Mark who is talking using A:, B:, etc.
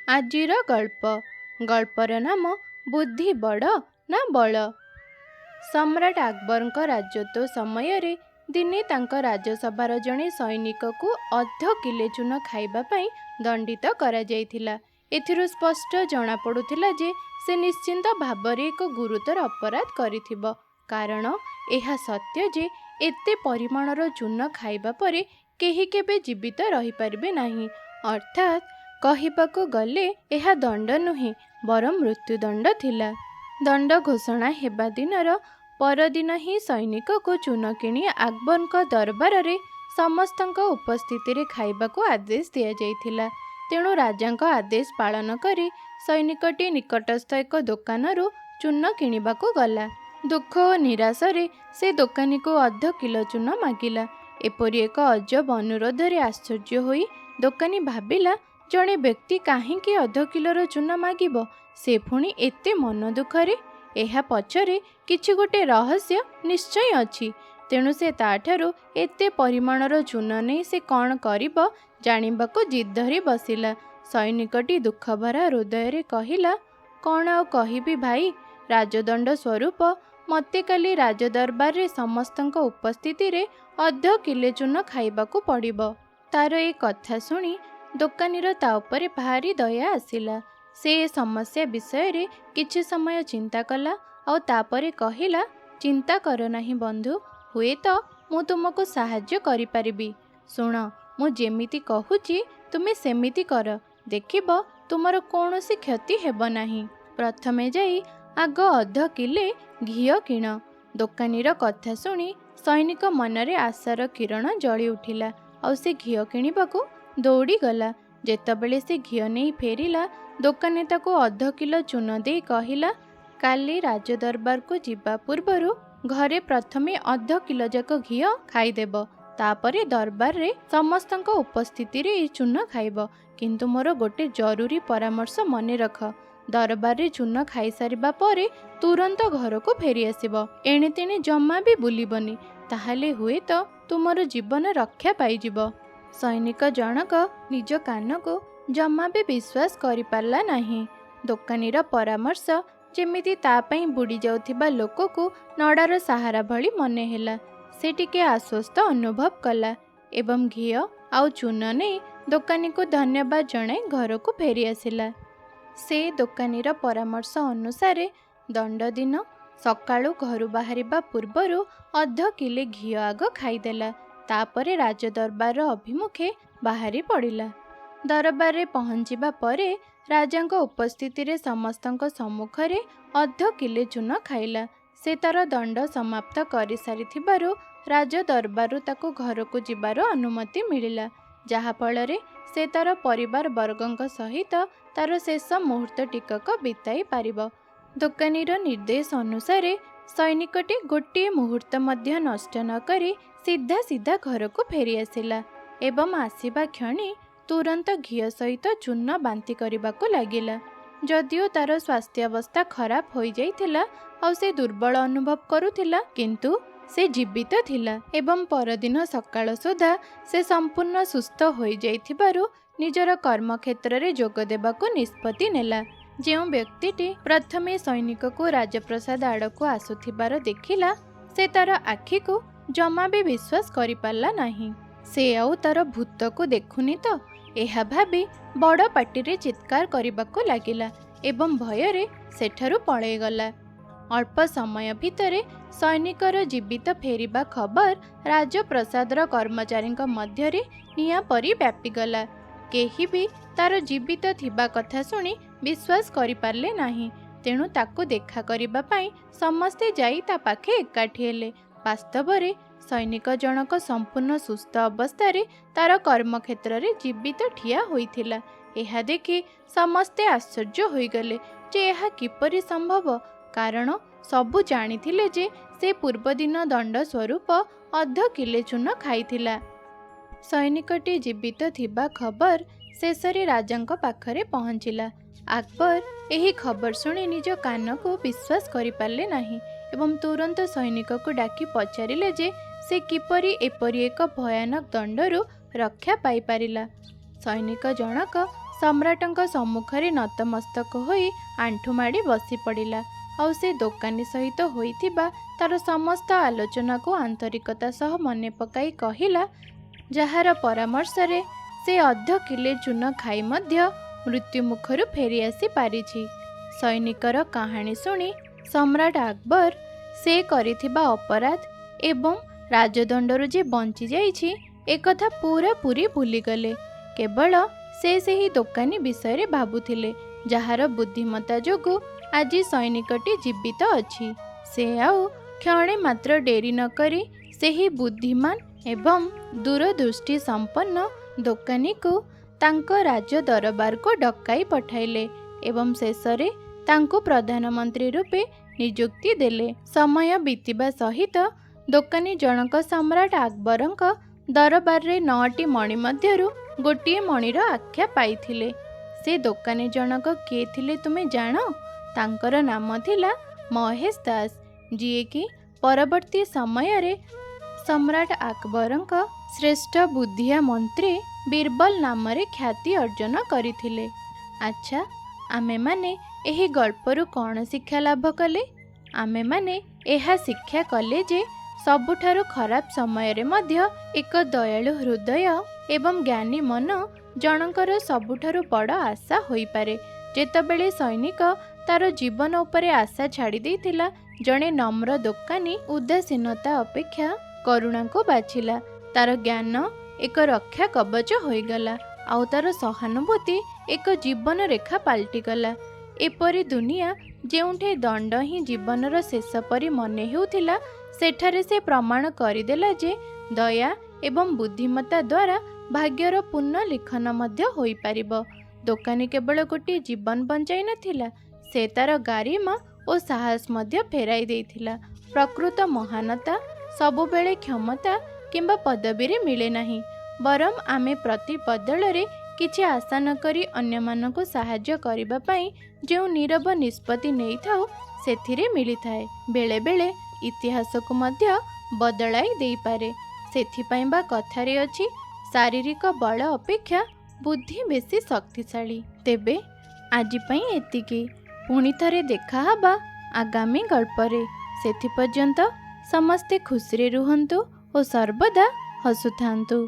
A: ଆଜିର ଗଳ୍ପର ନାମ ବୁଦ୍ଧି ବଡ଼ ନା ବଳ। ସମ୍ରାଟ ଆକବରଙ୍କ ରାଜତ୍ୱ ସମୟରେ ଦିନେ ତାଙ୍କ ରାଜସଭାର ଜଣେ ସୈନିକକୁ ଅଧ କିଲେ ଚୂନ ଖାଇବା ପାଇଁ ଦଣ୍ଡିତ କରାଯାଇଥିଲା। ଏଥିରୁ ସ୍ପଷ୍ଟ ଜଣାପଡ଼ୁଥିଲା ଯେ ସେ ନିଶ୍ଚିନ୍ତ ଭାବରେ ଏକ ଗୁରୁତର ଅପରାଧ କରିଥିବ, କାରଣ ଏହା ସତ୍ୟ ଯେ ଏତେ ପରିମାଣର ଚୂନ ଖାଇବା ପରେ କେହି କେବେ ଜୀବିତ ରହିପାରିବେ ନାହିଁ। ଅର୍ଥାତ୍ କହିବାକୁ ଗଲେ ଏହା ଦଣ୍ଡ ନୁହେଁ, ବରଂ ମୃତ୍ୟୁଦଣ୍ଡ ଥିଲା। ଦଣ୍ଡ ଘୋଷଣା ହେବା ଦିନର ପରଦିନ ହିଁ ସୈନିକକୁ ଚୂନ କିଣି ଆକବରଙ୍କ ଦରବାରରେ ସମସ୍ତଙ୍କ ଉପସ୍ଥିତିରେ ଖାଇବାକୁ ଆଦେଶ ଦିଆଯାଇଥିଲା। ତେଣୁ ରାଜାଙ୍କ ଆଦେଶ ପାଳନ କରି ସୈନିକଟି ନିକଟସ୍ଥ ଏକ ଦୋକାନରୁ ଚୂନ କିଣିବାକୁ ଗଲା। ଦୁଃଖ ଓ ନିରାଶରେ ସେ ଦୋକାନୀକୁ ଅଧ କିଲୋ ଚୂନ ମାଗିଲା। ଏପରି ଏକ ଅଜବ ଅନୁରୋଧରେ ଆଶ୍ଚର୍ଯ୍ୟ ହୋଇ ଦୋକାନୀ ଭାବିଲା, ଜଣେ ବ୍ୟକ୍ତି କାହିଁକି ଅଧ କିଲୋର ଚୂନ ମାଗିବ, ସେ ପୁଣି ଏତେ ମନ ଦୁଃଖରେ? ଏହା ପଛରେ କିଛି ଗୋଟେ ରହସ୍ୟ ନିଶ୍ଚୟ ଅଛି। ତେଣୁ ସେ ତାଠାରୁ ଏତେ ପରିମାଣର ଚୂନ ନେଇ ସେ କ'ଣ କରିବ ଜାଣିବାକୁ ଜିଦ୍ ଧରି ବସିଲା। ସୈନିକଟି ଦୁଃଖଭରା ହୃଦୟରେ କହିଲା, କ'ଣ ଆଉ କହିବି ଭାଇ, ରାଜଦଣ୍ଡ ସ୍ୱରୂପ ମୋତେ କାଲି ରାଜଦରବାରରେ ସମସ୍ତଙ୍କ ଉପସ୍ଥିତିରେ ଅଧ କିଲେ ଚୂନ ଖାଇବାକୁ ପଡ଼ିବ। ତାର ଏ କଥା ଶୁଣି ଦୋକାନୀର ତା ଉପରେ ଭାରି ଦୟା ଆସିଲା। ସେ ଏ ସମସ୍ୟା ବିଷୟରେ କିଛି ସମୟ ଚିନ୍ତା କଲା ଆଉ ତାପରେ କହିଲା, ଚିନ୍ତା କର ନାହିଁ ବନ୍ଧୁ, ହୁଏତ ମୁଁ ତୁମକୁ ସାହାଯ୍ୟ କରିପାରିବି। ଶୁଣ, ମୁଁ ଯେମିତି କହୁଛି ତୁମେ ସେମିତି କର, ଦେଖିବ ତୁମର କୌଣସି କ୍ଷତି ହେବ ନାହିଁ। ପ୍ରଥମେ ଯାଇ ଆଗ ଅଧ କିଲେ ଘିଅ କିଣ। ଦୋକାନୀର କଥା ଶୁଣି ସୈନିକ ମନରେ ଆଶାର କିରଣ ଜଳି ଉଠିଲା ଆଉ ସେ ଘିଅ କିଣିବାକୁ ଦୌଡ଼ିଗଲା। ଯେତେବେଳେ ସେ ଘିଅ ନେଇ ଫେରିଲା, ଦୋକାନୀ ତାକୁ ଅଧ କିଲୋ ଚୂନ ଦେଇ କହିଲା, କାଲି ରାଜଦରବାରକୁ ଯିବା ପୂର୍ବରୁ ଘରେ ପ୍ରଥମେ ଅଧ କିଲୋ ଯାକ ଘିଅ ଖାଇଦେବ, ତାପରେ ଦରବାରରେ ସମସ୍ତଙ୍କ ଉପସ୍ଥିତିରେ ଏହି ଚୂନ ଖାଇବ। କିନ୍ତୁ ମୋର ଗୋଟେ ଜରୁରୀ ପରାମର୍ଶ ମନେ ରଖ, ଦରବାରରେ ଚୂନ ଖାଇସାରିବା ପରେ ତୁରନ୍ତ ଘରକୁ ଫେରିଆସିବ। ଏଣେତେଣେ ଜମା ବି ବୁଲିବନି, ତାହେଲେ ହୁଏତ ତୁମର ଜୀବନ ରକ୍ଷା ପାଇଯିବ। ସୈନିକ ଜଣକ ନିଜ କାନକୁ ଜମା ବି ବିଶ୍ୱାସ କରିପାରିଲା ନାହିଁ। ଦୋକାନୀର ପରାମର୍ଶ ଯେମିତି ତା ପାଇଁ ବୁଡ଼ି ଯାଉଥିବା ଲୋକକୁ ନଡ଼ାର ସାହାରା ଭଳି ମନେ ହେଲା। ସେ ଟିକେ ଆଶ୍ୱସ୍ତ ଅନୁଭବ କଲା ଏବଂ ଘିଅ ଆଉ ଚୂନ ନେଇ ଦୋକାନୀକୁ ଧନ୍ୟବାଦ ଜଣାଇ ଘରକୁ ଫେରିଆସିଲା। ସେ ଦୋକାନୀର ପରାମର୍ଶ ଅନୁସାରେ ଦଣ୍ଡ ଦିନ ସକାଳୁ ଘରୁ ବାହାରିବା ପୂର୍ବରୁ ଅଧ କିଲେ ଘିଅ ଆଗ ଖାଇଦେଲା। ତାପରେ ରାଜଦରବାର ଅଭିମୁଖେ ବାହାରି ପଡ଼ିଲା। ଦରବାରରେ ପହଞ୍ଚିବା ପରେ ରାଜାଙ୍କ ଉପସ୍ଥିତିରେ ସମସ୍ତଙ୍କ ସମ୍ମୁଖରେ ଅଧ କିଲେ ଚୂନ ଖାଇଲା। ସେ ତାର ଦଣ୍ଡ ସମାପ୍ତ କରିସାରିଥିବାରୁ ରାଜଦରବାରରୁ ତାକୁ ଘରକୁ ଯିବାର ଅନୁମତି ମିଳିଲା, ଯାହାଫଳରେ ସେ ତାର ପରିବାର ବର୍ଗଙ୍କ ସହିତ ତାର ଶେଷ ମୁହୂର୍ତ୍ତ ଟିକକ ବିତାଇ ପାରିବ। ଦୋକାନୀର ନିର୍ଦ୍ଦେଶ ଅନୁସାରେ ସୈନିକଟି ଗୋଟିଏ ମୁହୂର୍ତ୍ତ ମଧ୍ୟ ନଷ୍ଟ ନ କରି ସିଧା ସିଧା ଘରକୁ ଫେରିଆସିଲା ଏବଂ ଆସିବା କ୍ଷଣି ତୁରନ୍ତ ଘିଅ ସହିତ ଚୂନ ବାନ୍ତି କରିବାକୁ ଲାଗିଲା। ଯଦିଓ ତାର ସ୍ୱାସ୍ଥ୍ୟାବସ୍ଥା ଖରାପ ହୋଇଯାଇଥିଲା ଆଉ ସେ ଦୁର୍ବଳ ଅନୁଭବ କରୁଥିଲା, କିନ୍ତୁ ସେ ଜୀବିତ ଥିଲା ଏବଂ ପରଦିନ ସକାଳ ସୁଦ୍ଧା ସେ ସମ୍ପୂର୍ଣ୍ଣ ସୁସ୍ଥ ହୋଇଯାଇଥିବାରୁ ନିଜର କର୍ମକ୍ଷେତ୍ରରେ ଯୋଗ ଦେବାକୁ ନିଷ୍ପତ୍ତି ନେଲା। ଯେଉଁ ବ୍ୟକ୍ତିଟି ପ୍ରଥମେ ସୈନିକକୁ ରାଜପ୍ରସାଦ ଆଡ଼କୁ ଆସୁଥିବାର ଦେଖିଲା, ସେ ତାର ଆଖିକୁ ଜମା ବି ବିଶ୍ୱାସ କରିପାରିଲା ନାହିଁ। ସେ ଆଉ ତାର ଭୂତକୁ ଦେଖୁନି ତ, ଏହା ଭାବି ବଡ଼ ପାଟିରେ ଚିତ୍କାର କରିବାକୁ ଲାଗିଲା ଏବଂ ଭୟରେ ସେଠାରୁ ପଳେଇଗଲା। ଅଳ୍ପ ସମୟ ଭିତରେ ସୈନିକର ଜୀବିତ ଫେରିବା ଖବର ରାଜପ୍ରସାଦର କର୍ମଚାରୀଙ୍କ ମଧ୍ୟରେ ନିଆଁ ପରି ବ୍ୟାପିଗଲା। କେହି ବି ତାର ଜୀବିତ ଥିବା କଥା ଶୁଣି ବିଶ୍ୱାସ କରିପାରିଲେ ନାହିଁ। ତେଣୁ ତାକୁ ଦେଖା କରିବା ପାଇଁ ସମସ୍ତେ ଯାଇ ତା ପାଖେ ଏକାଠି ହେଲେ। ବାସ୍ତବରେ ସୈନିକ ଜଣକ ସମ୍ପୂର୍ଣ୍ଣ ସୁସ୍ଥ ଅବସ୍ଥାରେ ତାର କର୍ମକ୍ଷେତ୍ରରେ ଜୀବିତ ଠିଆ ହୋଇଥିଲା। ଏହା ଦେଖି ସମସ୍ତେ ଆଶ୍ଚର୍ଯ୍ୟ ହୋଇଗଲେ ଯେ ଏହା କିପରି ସମ୍ଭବ, କାରଣ ସବୁ ଜାଣିଥିଲେ ଯେ ସେ ପୂର୍ବଦିନ ଦଣ୍ଡ ସ୍ୱରୂପ ଅଧ କିଲେ ଚୂନ ଖାଇଥିଲା। ସୈନିକଟି ଜୀବିତ ଥିବା ଖବର ଶେଷରେ ରାଜାଙ୍କ ପାଖରେ ପହଞ୍ଚିଲା। ଆକବର ଏହି ଖବର ଶୁଣି ନିଜ କାନକୁ ବିଶ୍ୱାସ କରିପାରିଲେ ନାହିଁ ଏବଂ ତୁରନ୍ତ ସୈନିକକୁ ଡାକି ପଚାରିଲେ ଯେ ସେ କିପରି ଏପରି ଏକ ଭୟାନକ ଦଣ୍ଡରୁ ରକ୍ଷା ପାଇପାରିଲା। ସୈନିକ ଜଣକ ସମ୍ରାଟଙ୍କ ସମ୍ମୁଖରେ ନତମସ୍ତକ ହୋଇ ଆଣ୍ଠୁ ମାଡ଼ି ବସି ପଡ଼ିଲା। ଆଉ ସେ ଦୋକାନୀ ସହିତ ହୋଇଥିବା ତାର ସମସ୍ତ ଆଲୋଚନାକୁ ଆନ୍ତରିକତା ସହ ମନେ ପକାଇ କହିଲା, ଯାହାର ପରାମର୍ଶରେ ସେ ଅଧ କିଲେ ଚୂନ ଖାଇ ମଧ୍ୟ ମୃତ୍ୟୁ ମୁଖରୁ ଫେରି ଆସି ପାରିଛି। ସୈନିକର କାହାଣୀ ଶୁଣି ସମ୍ରାଟ ଆକବର ସେ କରିଥିବା ଅପରାଧ ଏବଂ ରାଜଦଣ୍ଡରୁ ଯେ ବଞ୍ଚି ଯାଇଛି ଏକଥା ପୁରାପୁରି ଭୁଲିଗଲେ। କେବଳ ସେ ସେହି ଦୋକାନୀ ବିଷୟରେ ଭାବୁଥିଲେ, ଯାହାର ବୁଦ୍ଧିମତ୍ତା ଯୋଗୁଁ ଆଜି ସୈନିକଟି ଜୀବିତ ଅଛି। ସେ ଆଉ କ୍ଷଣେ ମାତ୍ର ଡେରି ନ କରି ସେହି ବୁଦ୍ଧିମାନ ଏବଂ ଦୂରଦୃଷ୍ଟି ସମ୍ପନ୍ନ ଦୋକାନୀକୁ ତାଙ୍କ ରାଜ ଦରବାରକୁ ଡକାଇ ପଠାଇଲେ ଏବଂ ଶେଷରେ ତାଙ୍କୁ ପ୍ରଧାନମନ୍ତ୍ରୀ ରୂପେ ନିଯୁକ୍ତି ଦେଲେ। ସମୟ ବିତିବା ସହିତ ଦୋକାନୀ ଜଣକ ସମ୍ରାଟ ଆକବରଙ୍କ ଦରବାରରେ 9ଟି ମଣି ମଧ୍ୟରୁ ଗୋଟିଏ ମଣିର ଆଖ୍ୟା ପାଇଥିଲେ। ସେ ଦୋକାନୀ ଜଣକ କିଏ ଥିଲେ ତୁମେ ଜାଣ? ତାଙ୍କର ନାମ ଥିଲା ମହେଶ ଦାସ, ଯିଏକି ପରବର୍ତ୍ତୀ ସମୟରେ ସମ୍ରାଟ ଆକବରଙ୍କ ଶ୍ରେଷ୍ଠ ବୁଦ୍ଧିଆ ମନ୍ତ୍ରୀ ବୀରବଲ ନାମରେ ଖ୍ୟାତି ଅର୍ଜନ କରିଥିଲେ। ଆଚ୍ଛା, ଆମେମାନେ ଏହି ଗଳ୍ପରୁ କ'ଣ ଶିକ୍ଷା ଲାଭ କଲେ? ଆମେମାନେ ଏହା ଶିକ୍ଷା କଲେ ଯେ ସବୁଠାରୁ ଖରାପ ସମୟରେ ମଧ୍ୟ ଏକ ଦୟାଳୁ ହୃଦୟ ଏବଂ ଜ୍ଞାନୀ ମନ ଜଣଙ୍କର ସବୁଠାରୁ ବଡ଼ ଆଶା ହୋଇପାରେ। ଯେତେବେଳେ ସୈନିକ ତାର ଜୀବନ ଉପରେ ଆଶା ଛାଡ଼ି ଦେଇଥିଲା, ଜଣେ ନମ୍ର ଦୋକାନୀ ଉଦାସୀନତା ଅପେକ୍ଷା କରୁଣାକୁ ବାଛିଲା। ତାର ଜ୍ଞାନ ଏକ ରକ୍ଷା କବଚ ହୋଇଗଲା, ଆଉ ତାର ସହାନୁଭୂତି ଏକ ଜୀବନ ରେଖା ପାଲଟିଗଲା। ଏପରି ଦୁନିଆ ଯେଉଁଠି ଦଣ୍ଡ ହିଁ ଜୀବନର ଶେଷ ପରି ମନେ ହେଉଥିଲା, ସେଠାରେ ସେ ପ୍ରମାଣ କରିଦେଲା ଯେ ଦୟା ଏବଂ ବୁଦ୍ଧିମତ୍ତା ଦ୍ୱାରା ଭାଗ୍ୟର ପୁନଃଲିଖନ ମଧ୍ୟ ହୋଇପାରିବ। ଦୋକାନୀ କେବଳ ଗୋଟିଏ ଜୀବନ ବଞ୍ଚାଇ ନଥିଲା, ସେ ତାର ଗାରିମା ଓ ସାହସ ମଧ୍ୟ ଫେରାଇ ଦେଇଥିଲା। ପ୍ରକୃତ ମହାନତା ସବୁବେଳେ କ୍ଷମତା କିମ୍ବା ପଦବୀରେ ମିଳେ ନାହିଁ, ବରଂ ଆମେ ପ୍ରତି ବଦଳରେ କିଛି ଆଶା ନ କରି ଅନ୍ୟମାନଙ୍କୁ ସାହାଯ୍ୟ କରିବା ପାଇଁ ଯେଉଁ ନୀରବ ନିଷ୍ପତ୍ତି ନେଇଥାଉ ସେଥିରେ ମିଳିଥାଏ। ବେଳେବେଳେ ଇତିହାସକୁ ମଧ୍ୟ ବଦଳାଇ ଦେଇପାରେ। ସେଥିପାଇଁ ବା କଥାରେ ଅଛି, ଶାରୀରିକ ବଳ ଅପେକ୍ଷା ବୁଦ୍ଧି ବେଶୀ ଶକ୍ତିଶାଳୀ। ତେବେ ଆଜି ପାଇଁ ଏତିକି। ପୁଣି ଥରେ ଦେଖାହେବା ଆଗାମୀ ଗଳ୍ପରେ। ସେଥିପର୍ଯ୍ୟନ୍ତ ସମସ୍ତେ ଖୁସିରେ ରୁହନ୍ତୁ ଓ ସର୍ବଦା ହସୁଥାନ୍ତୁ।